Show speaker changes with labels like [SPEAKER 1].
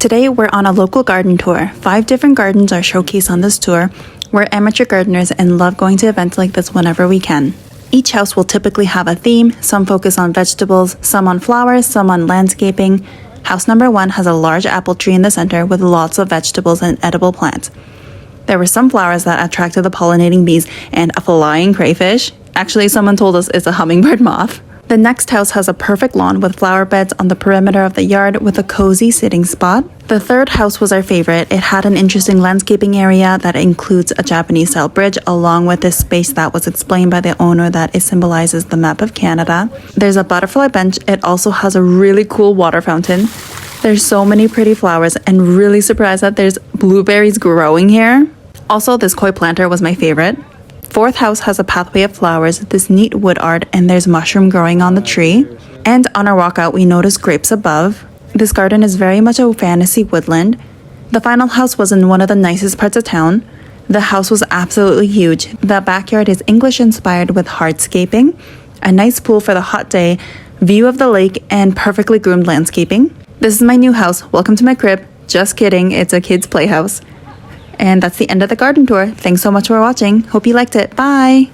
[SPEAKER 1] Today we're on a local garden tour. 5 different gardens are showcased on this tour. We're amateur gardeners and love going to events like this whenever we can. Each house will typically have a theme, some focus on vegetables, some on flowers, some on landscaping. House number 1 has a large apple tree in the center with lots of vegetables and edible plants. There were some flowers that attracted the pollinating bees and a flying crayfish. Actually, someone told us it's a hummingbird moth. The next house has a perfect lawn with flower beds on the perimeter of the yard with a cozy sitting spot. The third house was our favorite. It had an interesting landscaping area that includes a Japanese-style bridge along with this space that was explained by the owner that it symbolizes the map of Canada. There's a butterfly bench. It also has a really cool water fountain. There's so many pretty flowers and really surprised that there's blueberries growing here. Also, this koi planter was my favorite. Fourth house has a pathway of flowers, this neat wood art, and there's mushroom growing on the tree. And on our walkout, we noticed grapes above. This garden is very much a fantasy woodland. The final house was in one of the nicest parts of town. The house was absolutely huge. The backyard is English-inspired with hardscaping, a nice pool for the hot day, view of the lake, and perfectly groomed landscaping. This is my new house. Welcome to my crib. Just kidding, it's a kid's playhouse. And that's the end of the garden tour. Thanks so much for watching. Hope you liked it. Bye!